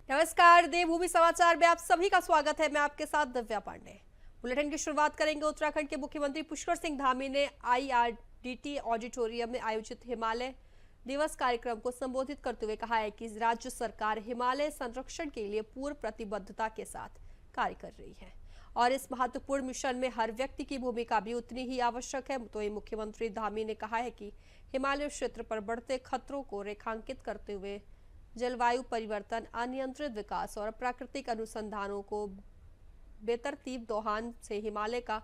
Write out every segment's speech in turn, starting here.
नमस्कार, देवभूमि समाचार में आप सभी का स्वागत है। मैं आपके साथ दिव्या पांडे। बुलेटिन की शुरुआत करेंगे। उत्तराखंड के मुख्यमंत्री पुष्कर सिंह धामी ने IRDT ऑडिटोरियम में आयोजित हिमालय दिवस कार्यक्रम को संबोधित करते हुए कहा है कि राज्य सरकार हिमालय संरक्षण के लिए पूर्ण प्रतिबद्धता के साथ कार्य कर रही है और इस महत्वपूर्ण मिशन में हर व्यक्ति की भूमिका भी उतनी ही आवश्यक है। तो मुख्यमंत्री धामी ने कहा है कि हिमालय क्षेत्र पर बढ़ते खतरों को रेखांकित करते हुए जलवायु परिवर्तन, अनियंत्रित विकास और प्राकृतिक अनुसंधानों को बेतरतीब दोहन से हिमालय का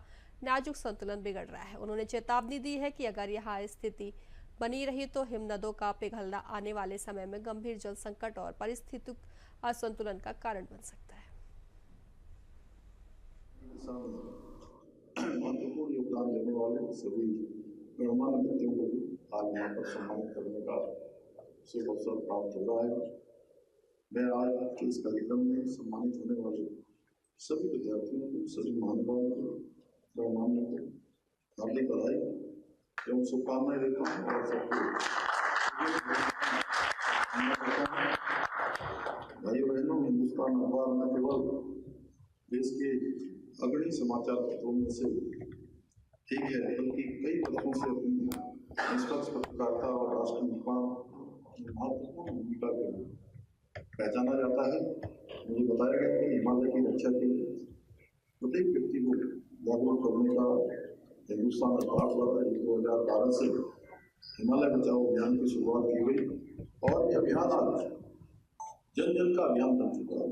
नाजुक संतुलन बिगड़ रहा है। उन्होंने चेतावनी दी है कि अगर यह स्थिति बनी रही तो हिमनदों का पिघलना आने वाले समय में गंभीर जल संकट और पारिस्थितिक असंतुलन का कारण बन सकता है। महत्वपूर्ण योगदान देने वाले सभी गणमान्य व्यक्तियों को भी आज यहाँ पर सम्मानित करने का अवसर प्राप्त हो रहा है। मैं आज के इस कार्यक्रम में सम्मानित होने वाले सभी विद्यार्थियों को, सभी महानुभावों को, गणमान्यों को हार्दिक बधाई एवं शुभकामनाएं देता हूँ और सबको भाइयों बहनों, हिंदुस्तान अखबार न केवल देश के अग्रणी समाचार पत्रों में से एक है, बल्कि कई पक्षों से अपनी निष्पक्ष पत्रकारिता और राष्ट्र निर्माण महत्वपूर्ण भूमिका के लिए पहचाना जाता है। मुझे बताया गया कि हिमालय की रक्षा के लिए प्रत्येक व्यक्ति को जागरूक करने का हिंदुस्तान अखबार द्वारा 2012 से हिमालय बचाओ अभियान की शुरुआत की गई और यह अभियान आज जन जन का अभियान बन चुका है,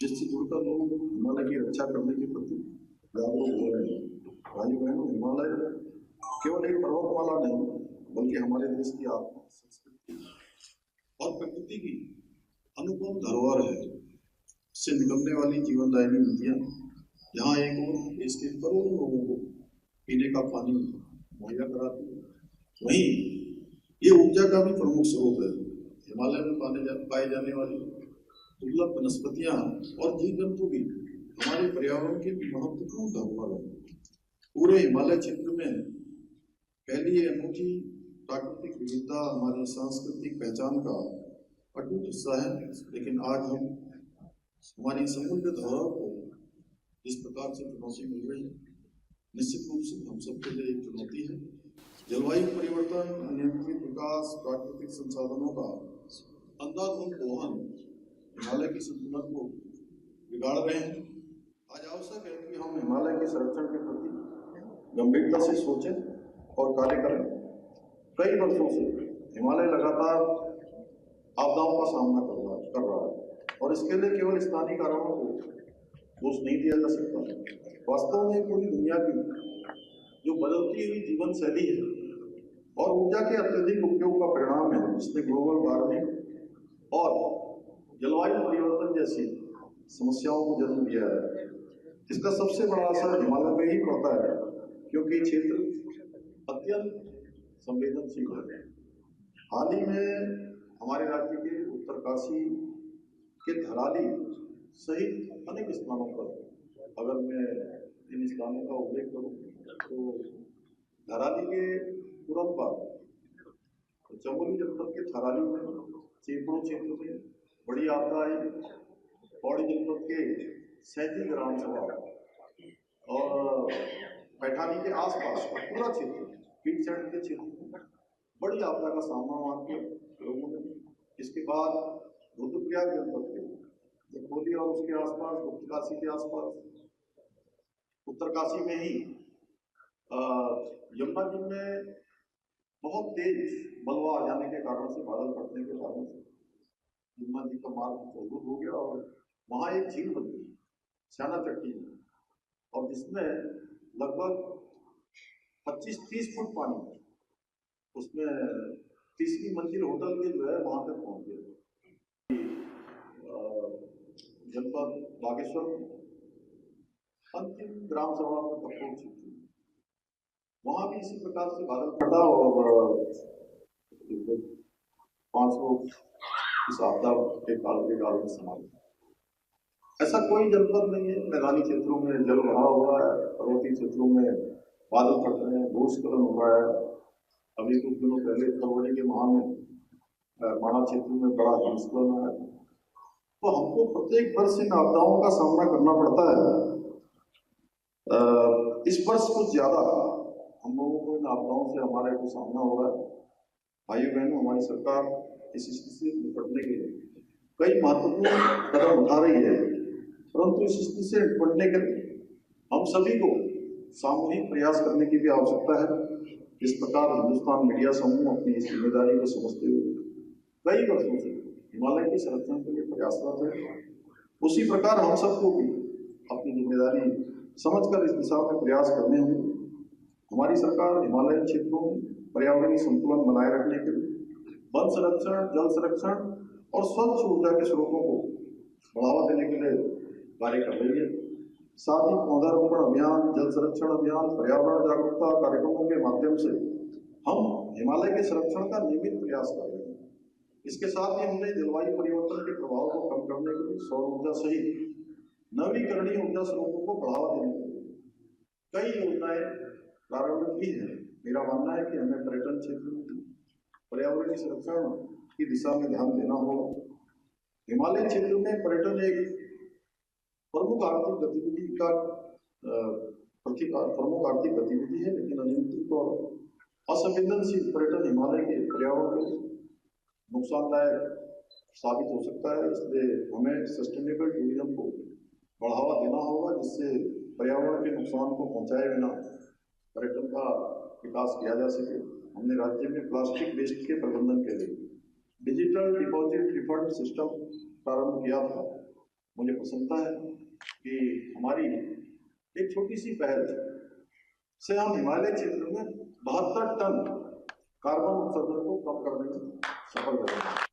जिससे जुड़कर लोग हिमालय की रक्षा करने के प्रति जागरूक हो रहे हैं। भाई बहनों, हिमालय केवल एक पर्वतमाला नहीं बल्कि हमारे देश की आत्मा, संस्कृति और प्रकृति की अनुपम धरोहर है। इससे निकलने वाली जीवनदायिनी नदियां यहाँ एक और देश के करोड़ों लोगों को पीने का पानी मुहैया कराती है, वहीं ये ऊर्जा का भी प्रमुख स्रोत है। हिमालय में पाई जाने वाली दुर्लभ वनस्पतियां और जीव जंतु भी हमारे पर्यावरण के महत्वपूर्ण धरोहर है। पूरे हिमालय क्षेत्र में पहली ये अनूठी प्राकृतिक विविधता हमारी सांस्कृतिक पहचान का अटूट हिस्सा है, लेकिन आज हम हमारी समुद्र धरोहर को जिस प्रकार से चुनौती मिल रही है, निश्चित रूप से हम सबके लिए एक चुनौती है। जलवायु परिवर्तन, अनियंत्रित विकास, प्राकृतिक संसाधनों का अंधाधुंध दोहन हिमालय की संतुलन को बिगाड़ रहे हैं। आज आवश्यक है कि हम हिमालय के संरक्षण के प्रति गंभीरता से सोचें और कार्य करें। कई वर्षों से हिमालय लगातार आपदाओं का सामना कर रहा है और इसके लिए केवल स्थानीय कारणों को दोष नहीं दिया जा सकता। वास्तव में पूरी दुनिया की जो बदलती हुई जीवन शैली है और ऊर्जा के अत्यधिक उपयोग का परिणाम है, जिसने ग्लोबल वार्मिंग और जलवायु परिवर्तन जैसी समस्याओं को जन्म दिया है। इसका सबसे बड़ा असर हिमालय में ही पड़ता है, क्योंकि क्षेत्र अत्यंत संवेदनशील है। हाल ही में हमारे राज्य के उत्तरकाशी के धराली सहित अनेक स्थानों पर, अगर मैं इन स्थानों का उल्लेख करूं तो धराली के तुरंत बाद चमोली जनपद के थराली में चेपड़ो क्षेत्र में बड़ी आपदा आई। पौड़ी जनपद के सैंती ग्राम सभा और पैठानी के आसपास का पूरा क्षेत्र, पीठ साइड के क्षेत्र में बड़ी आपदा का सामना वहाँ के लोगों ने। इसके बाद रुद्रप्रयाग जनपद के जखोली और उसके आसपास, गुप्तकाशी के आसपास, उत्तरकाशी में ही यमुना जी में बहुत तेज मलबा आ जाने के कारण से, बादल फटने के कारण से यमुना जी का मार्ग अवरुद्ध हो गया और वहाँ एक झील बन गई श्याना चट्टी में, और जिसमें लगभग 25-30 फुट पानी, उसमें तीसरी मंजिल होटल के जो है वहां तक पहुंच गया। जनपद बागेश्वर में अंतिम ग्राम सभा में कपूर क्षेत्र, वहां भी इसी प्रकार से बादल फटा और 5 लोग इस आपदा के काल में समाप्त। ऐसा कोई जनपद नहीं है, मैदानी क्षेत्रों में जल भरा हुआ है, पर्वतीय क्षेत्रों में बादल फट रहे हैं, भूस्खलन हो रहा है। अभी कुछ दिनों पहले फरवरी के माह में माणा क्षेत्र में बड़ा भूस्खलन है। तो हमको प्रत्येक वर्ष इन आपदाओं का सामना करना पड़ता है। इस वर्ष कुछ ज्यादा हम लोगों को इन आपदाओं से हमारे को सामना हो रहा है। भाई बहनों, हमारी सरकार इस स्थिति से निपटने के लिए कई महत्वपूर्ण कदम उठा रही है, परंतु इस स्थिति से निपटने के लिए हम सभी को सामूहिक प्रयास करने की भी आवश्यकता है। इस प्रकार हिंदुस्तान मीडिया समूह अपनी इस जिम्मेदारी को समझते हुए कई वर्षों से हिमालय के संरक्षण के लिए प्रयासरत है। उसी प्रकार हम सबको भी अपनी जिम्मेदारी समझकर इस दिशा में प्रयास करने होंगे। हमारी सरकार हिमालयन क्षेत्रों में पर्यावरणीय संतुलन बनाए रखने के लिए वन संरक्षण, जल संरक्षण और स्वच्छ ऊर्जा के स्रोतों को बढ़ावा देने के लिए कार्य कर रही है। साथ ही पौधारोपण अभियान, जल संरक्षण अभियान, पर्यावरण जागरूकता कार्यक्रमों के माध्यम से हम हिमालय के संरक्षण का नियमित प्रयास कर रहे हैं। इसके साथ ही हमने जलवायु परिवर्तन के प्रभाव को कम करने के लिए सौर ऊर्जा सहित नवीकरणीय ऊर्जा स्रोतों को बढ़ावा देने के लिए कई योजनाएं प्रारंभ की है। मेरा मानना है कि हमें पर्यटन क्षेत्र में पर्यावरणीय संरक्षण की दिशा में ध्यान देना होगा। हिमालय क्षेत्र में पर्यटन एक प्रमुख आर्थिक गतिविधि का प्रमुख आर्थिक गतिविधि है, लेकिन अनियंत्रित और असंवेदनशील पर्यटन हिमालय के पर्यावरण को नुकसानदायक साबित हो सकता है। इसलिए हमें सस्टेनेबल टूरिज्म को बढ़ावा देना होगा, जिससे पर्यावरण के नुकसान को पहुंचाए बिना पर्यटन का विकास किया जा सके। हमने राज्य में प्लास्टिक वेस्ट के प्रबंधन के लिए डिजिटल डिपॉजिट रिफंड सिस्टम प्रारंभ किया था। मुझे प्रसन्नता है कि हमारी एक छोटी सी पहल से हम हिमालय क्षेत्र में 72 टन कार्बन उत्सर्जन को कम करने में सफल रहे।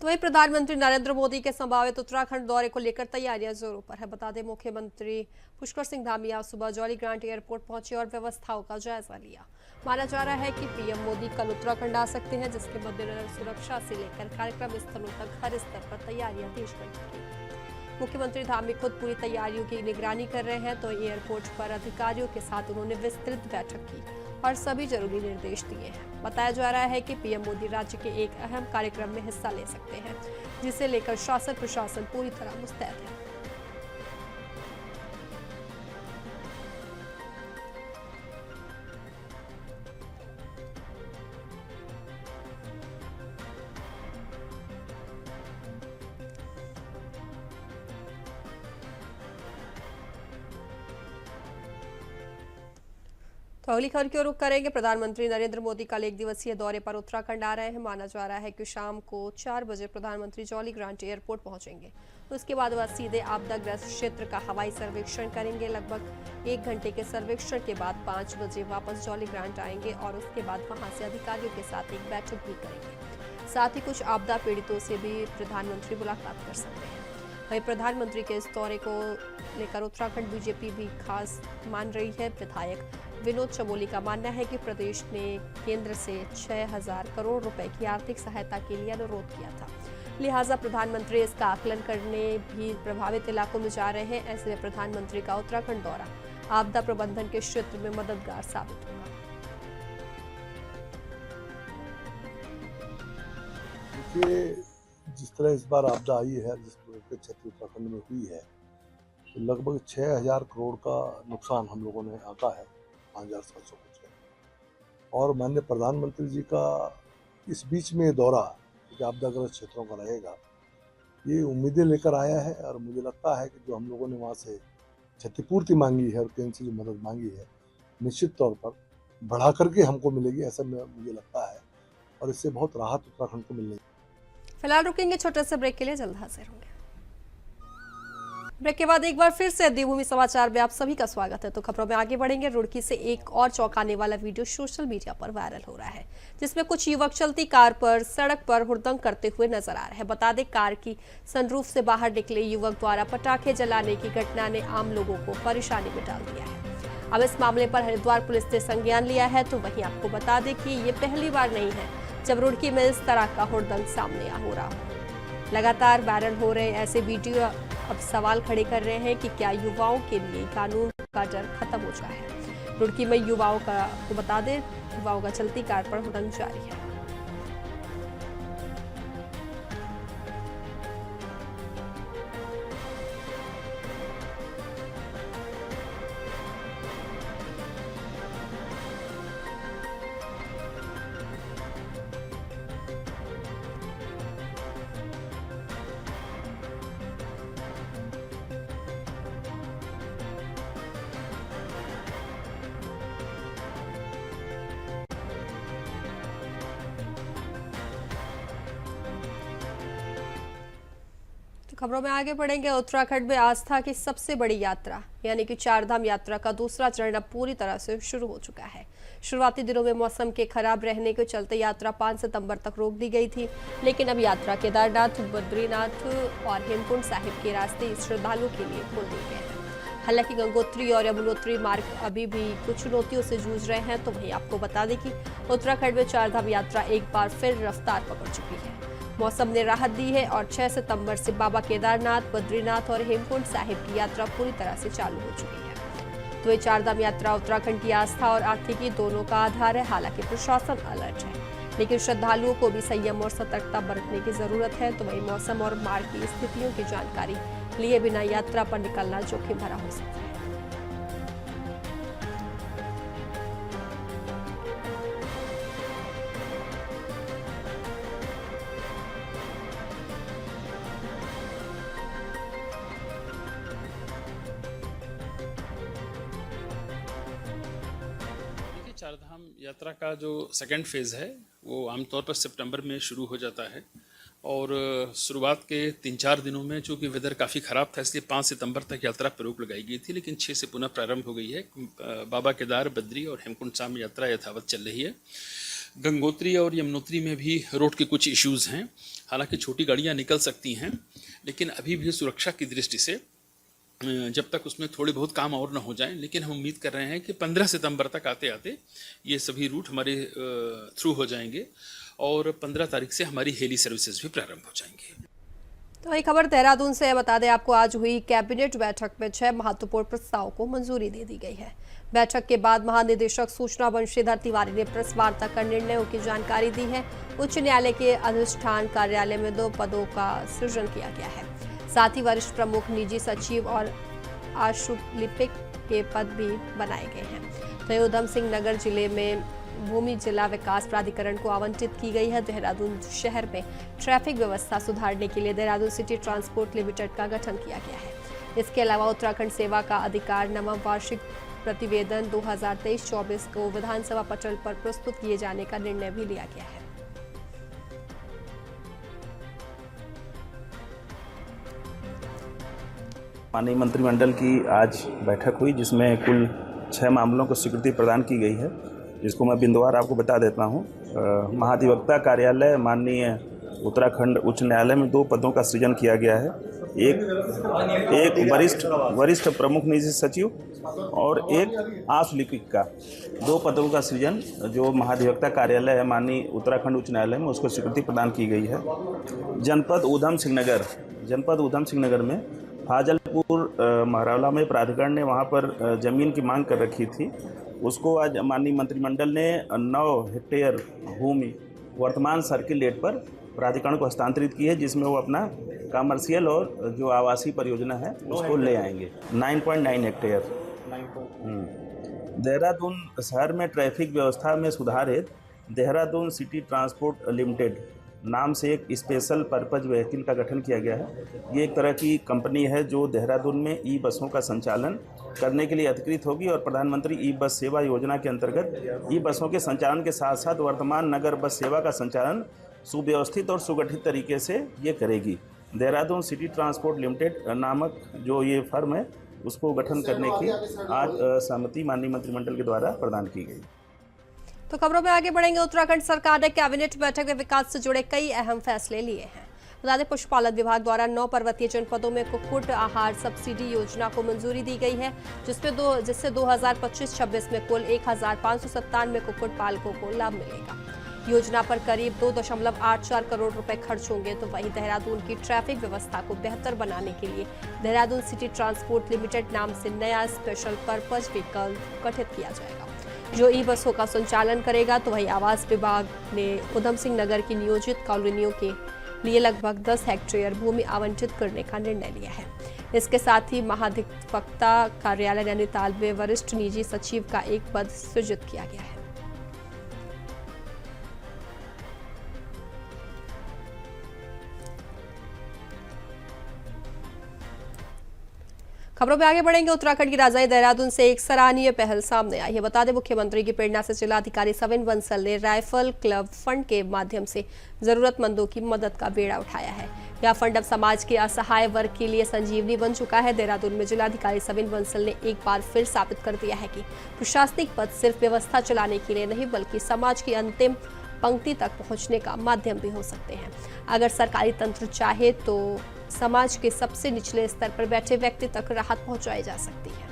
तो वही प्रधानमंत्री नरेंद्र मोदी के संभावित उत्तराखंड दौरे को लेकर तैयारियां जोरों पर है। बता दें, मुख्यमंत्री पुष्कर सिंह धामी आज सुबह जॉली ग्रांट एयरपोर्ट पहुंचे और व्यवस्थाओं का जायजा लिया। माना जा रहा है कि पीएम मोदी कल उत्तराखंड आ सकते हैं, जिसके मद्देनजर सुरक्षा से लेकर कार्यक्रम स्थलों तक हर स्तर पर तैयारियां तेज कर दी गई। मुख्यमंत्री धामी खुद पूरी तैयारियों की निगरानी कर रहे हैं, तो एयरपोर्ट पर अधिकारियों के साथ उन्होंने विस्तृत बैठक की और सभी जरूरी निर्देश दिए हैं। बताया जा रहा है कि पीएम मोदी राज्य के एक अहम कार्यक्रम में हिस्सा ले सकते हैं, जिसे लेकर शासन प्रशासन पूरी तरह मुस्तैद है। तो अगली खबर की ओर रुख करेंगे। प्रधानमंत्री नरेंद्र मोदी कल एक दिवसीय दौरे पर उत्तराखंड आ रहे हैं। माना जा रहा है कि शाम को 4 बजे प्रधानमंत्री जॉली ग्रांट एयरपोर्ट पहुंचेंगे। उसके बाद वह सीधे आपदाग्रस्त क्षेत्र का हवाई सर्वेक्षण करेंगे। लगभग 1 घंटे के सर्वेक्षण के बाद 5 बजे वापस जॉली ग्रांट आएंगे और उसके बाद वहां से अधिकारियों के साथ एक बैठक भी करेंगे। साथ ही कुछ आपदा पीड़ितों से भी प्रधानमंत्री मुलाकात कर सकते हैं। वहीं प्रधानमंत्री के इस दौरे को लेकर उत्तराखंड बीजेपी भी खास मान रही है। विधायक विनोद चमोली का मानना है कि प्रदेश ने केंद्र से 6,000 करोड़ रुपए की आर्थिक सहायता के लिए अनुरोध किया था, लिहाजा प्रधानमंत्री इसका आकलन करने भी प्रभावित इलाकों में जा रहे हैं। ऐसे में प्रधानमंत्री का उत्तराखंड दौरा आपदा प्रबंधन के क्षेत्र में मददगार साबित होगा। देखिए, जिस तरह इस बार आपदा आई है, जिस तरह की क्षति उत्तराखंड में हुई है, तो लगभग 6,000 करोड़ का नुकसान हम लोगों ने आंका है, 5,700 कुछ है। और माननीय प्रधानमंत्री जी का इस बीच में दौरा जो आपदाग्रस्त क्षेत्रों का रहेगा, ये उम्मीदें लेकर आया है। और मुझे लगता है कि जो हम लोगों ने वहाँ से क्षतिपूर्ति मांगी है और केंद्र से जो मदद मांगी है, निश्चित तौर पर बढ़ा करके हमको मिलेगी, ऐसा मुझे लगता है। और इससे बहुत राहत उत्तराखंड को मिलेगी। फिलहाल रुकेंगे छोटे से ब्रेक के लिए, जल्द हाजिर होंगे। ब्रेक के बाद एक बार फिर से देवभूमि समाचार में आप सभी का स्वागत है। तो खबरों में आगे बढ़ेंगे। रुड़की से एक और चौंकाने वाला वीडियो सोशल मीडिया पर वायरल हो रहा है, जिसमें कुछ युवक चलती कार पर सड़क पर हुड़दंग करते हुए नजर आ रहे हैं। बता दें, कार की सनरूफ से बाहर निकले युवक द्वारा पटाखे जलाने की घटना ने आम लोगों को परेशानी में डाल दिया है। अब इस मामले पर हरिद्वार पुलिस ने संज्ञान लिया है। तो वहीं आपको बता दें कि ये पहली बार नहीं है जब रुड़की में इस तरह का हुड़दंग सामने हो रहा हो। लगातार वायरल हो रहे ऐसे वीडियो अब सवाल खड़े कर रहे हैं कि क्या युवाओं के लिए कानून का डर खत्म हो चुका है। रुड़की में युवाओं को बता दें, युवाओं का चलती कार पर हुड़दंग जारी है। खबरों में आगे बढ़ेंगे। उत्तराखंड में आस्था की सबसे बड़ी यात्रा यानी कि चारधाम यात्रा का दूसरा चरण अब पूरी तरह से शुरू हो चुका है। शुरुआती दिनों में मौसम के खराब रहने के चलते यात्रा 5 सितंबर तक रोक दी गई थी, लेकिन अब यात्रा केदारनाथ, बद्रीनाथ और हेमकुंड साहिब के रास्ते श्रद्धालुओं के लिए खोल दिए गए हैं। हालांकि गंगोत्री और यमुनोत्री मार्ग अभी भी कुछ चुनौतियों से जूझ रहे हैं। तो वहीं आपको बता दें कि उत्तराखंड में चारधाम यात्रा एक बार फिर रफ्तार पकड़ चुकी है। मौसम ने राहत दी है और 6 सितंबर से बाबा केदारनाथ, बद्रीनाथ और हेमकुंड साहिब की यात्रा पूरी तरह से चालू हो चुकी है। तो ये चारधाम यात्रा उत्तराखंड की आस्था और आर्थिकी दोनों का आधार है। हालांकि प्रशासन अलर्ट है, लेकिन श्रद्धालुओं को भी संयम और सतर्कता बरतने की जरूरत है। तो वही मौसम और मार्ग की स्थितियों की जानकारी लिए बिना यात्रा पर निकलना जोखिम भरा हो सकता है। चारधाम यात्रा का जो सेकेंड फेज़ है वो आमतौर पर सितंबर में शुरू हो जाता है और शुरुआत के 3-4 दिनों में चूँकि वेदर काफ़ी ख़राब था इसलिए 5 सितंबर तक यात्रा पर रोक लगाई गई थी, लेकिन 6 से पुनः प्रारंभ हो गई है। बाबा केदार, बद्री और हेमकुंड साहिब यात्रा यथावत चल रही है। गंगोत्री और यमुनोत्री में भी रोड के कुछ इश्यूज़ हैं। हालांकि छोटी गाड़ियाँ निकल सकती हैं, लेकिन अभी भी सुरक्षा की दृष्टि से जब तक उसमें थोड़े बहुत काम और न हो जाएं, लेकिन हम उम्मीद कर रहे हैं कि 15 सितंबर तक आते आते ये सभी रूट हमारे थ्रू हो जाएंगे और 15 तारीख से हमारी हेली सर्विसेज भी प्रारंभ हो जाएंगी। तो एक खबर देहरादून से बता दें आपको, आज हुई कैबिनेट बैठक में 6 महत्वपूर्ण प्रस्तावों को मंजूरी दे दी गई है। बैठक के बाद महानिदेशक सूचना बंशीधर तिवारी ने प्रेस वार्ता कर निर्णयों की जानकारी दी है। उच्च न्यायालय के अधिष्ठान कार्यालय में 2 पदों का सृजन किया गया है। साथ ही वरिष्ठ प्रमुख, निजी सचिव और आशुलिपिक के पद भी बनाए गए हैं। तो उधम सिंह नगर जिले में भूमि जिला विकास प्राधिकरण को आवंटित की गई है। देहरादून शहर में ट्रैफिक व्यवस्था सुधारने के लिए देहरादून सिटी ट्रांसपोर्ट लिमिटेड का गठन किया गया है। इसके अलावा उत्तराखंड सेवा का अधिकार नवम वार्षिक प्रतिवेदन 2023-24 को विधानसभा पटल पर प्रस्तुत किए जाने का निर्णय भी लिया गया है। माननीय मंत्रिमंडल की आज बैठक हुई जिसमें कुल 6 मामलों को स्वीकृति प्रदान की गई है, जिसको मैं बिंदुवार आपको बता देता हूँ। महाधिवक्ता कार्यालय माननीय उत्तराखंड उच्च न्यायालय में 2 पदों का सृजन किया गया है। एक वरिष्ठ प्रमुख निजी सचिव और एक आशुलिपिक का 2 पदों का सृजन जो महाधिवक्ता कार्यालय है माननीय उत्तराखंड उच्च न्यायालय में उसको स्वीकृति प्रदान की गई है। जनपद ऊधम सिंह नगर में फाजलपुर महरौला में प्राधिकरण ने वहाँ पर ज़मीन की मांग कर रखी थी, उसको आज माननीय मंत्रिमंडल ने 9 हेक्टेयर भूमि वर्तमान सर्किल रेट पर प्राधिकरण को हस्तांतरित की है, जिसमें वो अपना कमर्शियल और जो आवासीय परियोजना है उसको ले आएंगे। 9.9 हेक्टेयर। देहरादून शहर में ट्रैफिक व्यवस्था में सुधार हेतु देहरादून सिटी ट्रांसपोर्ट लिमिटेड नाम से एक स्पेशल पर्पज व्हीकल का गठन किया गया है। ये एक तरह की कंपनी है जो देहरादून में ई बसों का संचालन करने के लिए अधिकृत होगी और प्रधानमंत्री ई बस सेवा योजना के अंतर्गत ई बसों के संचालन के साथ साथ वर्तमान नगर बस सेवा का संचालन सुव्यवस्थित और सुगठित तरीके से ये करेगी। देहरादून सिटी ट्रांसपोर्ट लिमिटेड नामक जो ये फर्म है उसको गठन करने की आज सहमति माननीय मंत्रिमंडल के द्वारा प्रदान की गई। तो खबरों में आगे बढ़ेंगे। उत्तराखंड सरकार ने कैबिनेट बैठक में विकास से जुड़े कई अहम फैसले लिए हैं। बता दें, पशुपालन विभाग द्वारा 9 पर्वतीय जनपदों में कुक्कुट आहार सब्सिडी योजना को मंजूरी दी गई है, जिससे 2025-26 में कुल 1597 कुक्कुट पालकों को लाभ मिलेगा। योजना पर करीब 2.84 करोड़ रुपए खर्च होंगे। तो वहीं देहरादून की ट्रैफिक व्यवस्था को बेहतर बनाने के लिए देहरादून सिटी ट्रांसपोर्ट लिमिटेड नाम से नया स्पेशल पर्पज व्हीकल गठित किया जाएगा, जो ई बसों का संचालन करेगा। तो वहीं आवास विभाग ने उधम सिंह नगर की नियोजित कॉलोनियों के लिए लगभग 10 हेक्टेयर भूमि आवंटित करने का निर्णय लिया है। इसके साथ ही महाधिवक्ता कार्यालय नैनीताल में वरिष्ठ निजी सचिव का एक पद सृजित किया गया है। खबरों में आगे बढ़ेंगे। उत्तराखंड की राजधानी देहरादून से एक सराहनीय पहल सामने आई है। बता दें, मुख्यमंत्री की प्रेरणा से जिलाधिकारी सविन बंसल ने राइफल क्लब फंड के माध्यम से जरूरतमंदों की मदद का बेड़ा उठाया है। यह फंड अब समाज के असहाय वर्ग के लिए संजीवनी बन चुका है। देहरादून में जिलाधिकारी सविन बंसल ने एक बार फिर साबित कर दिया है कि प्रशासनिक पद सिर्फ व्यवस्था चलाने के लिए नहीं, बल्कि समाज की अंतिम पंक्ति तक पहुंचने का माध्यम भी हो सकते हैं। अगर सरकारी तंत्र चाहे तो समाज के सबसे निचले स्तर पर बैठे व्यक्ति तक राहत पहुंचाई जा सकती है।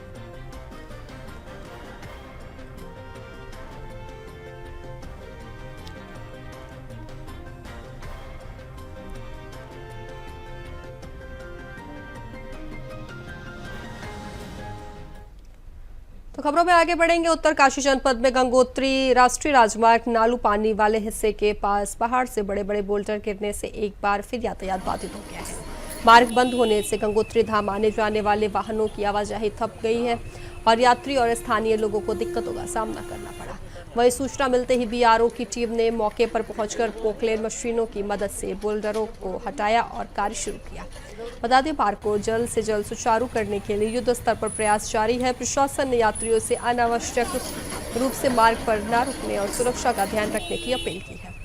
तो खबरों में आगे बढ़ेंगे। उत्तरकाशी जनपद में गंगोत्री राष्ट्रीय राजमार्ग नालू पानी वाले हिस्से के पास पहाड़ से बड़े बड़े बोल्डर गिरने से एक बार फिर यातायात बाधित हो गया है। मार्ग बंद होने से गंगोत्री धाम आने जाने वाले वाहनों की आवाजाही थप गई है और यात्री और स्थानीय लोगों को दिक्कतों का सामना करना पड़ा। वही सूचना मिलते ही बीआरओ की टीम ने मौके पर पहुंचकर पोकलेन मशीनों की मदद से बोल्डरों को हटाया और कार्य शुरू किया। बता दें, मार्ग को जल्द से जल्द सुचारू करने के लिए युद्ध स्तर पर प्रयास जारी है। प्रशासन ने यात्रियों से अनावश्यक रूप से मार्ग पर न रुकने और सुरक्षा का ध्यान रखने की अपील की है।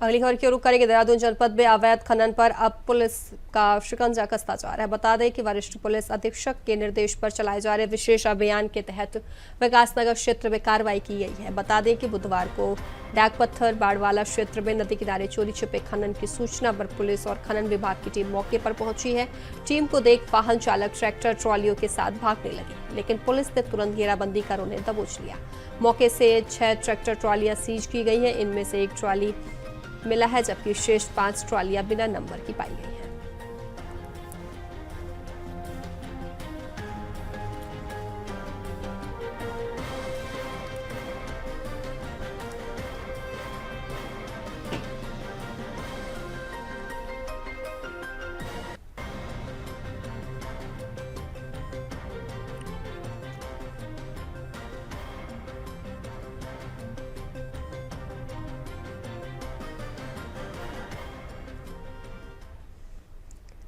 अगली खबर की ओर रुख करेंगे। देहरादून जनपद में अवैध खनन पर अब पुलिस का शिकंजा कसता जा रहा है। बता दें कि वरिष्ठ पुलिस अधीक्षक के निर्देश पर चलाए जा रहे विशेष अभियान के तहत विकासनगर क्षेत्र में कार्रवाई की गई है। बता दें कि बुधवार को डाक पत्थर बाड़वाला क्षेत्र में नदी किनारे चोरी छिपे खनन की सूचना पर पुलिस और खनन विभाग की टीम मौके पर पहुंची है। टीम को देख वाहन चालक ट्रैक्टर ट्रॉलियों के साथ भागने लगे, लेकिन पुलिस ने तुरंत घेराबंदी कर उन्हें दबोच लिया। मौके से 6 ट्रैक्टर ट्रॉलियां सीज की गई है। इनमें से एक ट्रॉली मिला है, जबकि शेष 5 ट्रॉलियां बिना नंबर की पाई गई हैं।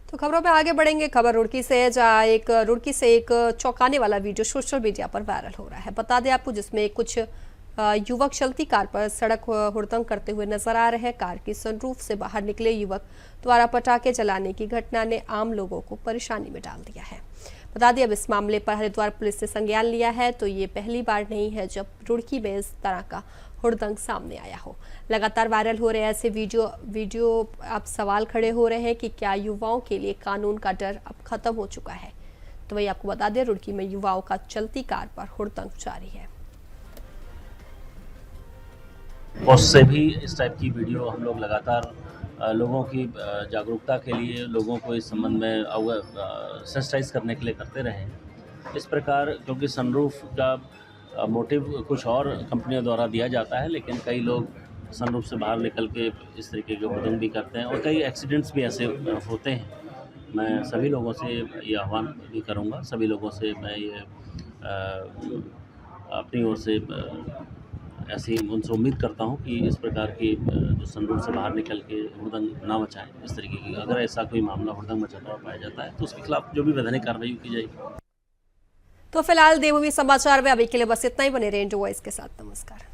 तो खबरों में आगे बढ़ेंगे। खबर रुड़की से है, जहां रुड़की से एक चौंकाने वाला वीडियो सोशल मीडिया पर वायरल हो रहा है। बता दें आपको, जिसमें कुछ युवक चलती कार पर सड़क हुड़दंग करते हुए नजर आ रहे हैं। कार की सनरूफ से बाहर निकले युवक द्वारा पटाखे जलाने की घटना ने आम लोगों को परेशानी में डाल दिया है। बता दें, अब इस मामले पर हरिद्वार पुलिस ने संज्ञान लिया है। तो ये पहली बार नहीं है जब रुड़की में इस तरह का हुड़दंग सामने आया हो। लगातार वायरल हो रहे ऐसे वीडियो अब सवाल खड़े हो रहे हैं कि क्या युवाओं के लिए कानून का डर अब खत्म हो चुका है। तो वही आपको बता दें, रुड़की में युवाओं का चलती कार पर हुड़दंग जारी है। पोस्ट से भी इस टाइप की वीडियो हम लोग लगातार लोगों की जागरूकता के लिए, लोगों को इस संबंध में सेंसिटाइज करने के लिए करते रहे। इस प्रकार क्योंकि सनरूफ का मोटिव कुछ और कंपनियों द्वारा दिया जाता है, लेकिन कई लोग सनरूफ से बाहर निकल के इस तरीके के हुड़दंग भी करते हैं और कई एक्सीडेंट्स भी ऐसे होते हैं। मैं सभी लोगों से ये आह्वान भी करूँगा, सभी लोगों से मैं ये अपनी ओर से ऐसी उनसे उम्मीद करता हूँ कि इस प्रकार की जो सनरूफ से बाहर निकल के हुड़दंग ना मचाएं। इस तरीके की अगर ऐसा कोई मामला हुड़दंग मचाता हुआ पाया जाता है तो उसके खिलाफ जो भी वैधानिक कार्रवाई की जाएगी। तो फिलहाल देवभूमि समाचार में अभी के लिए बस इतना ही। बने रहें इंडिया वॉइस के साथ। नमस्कार।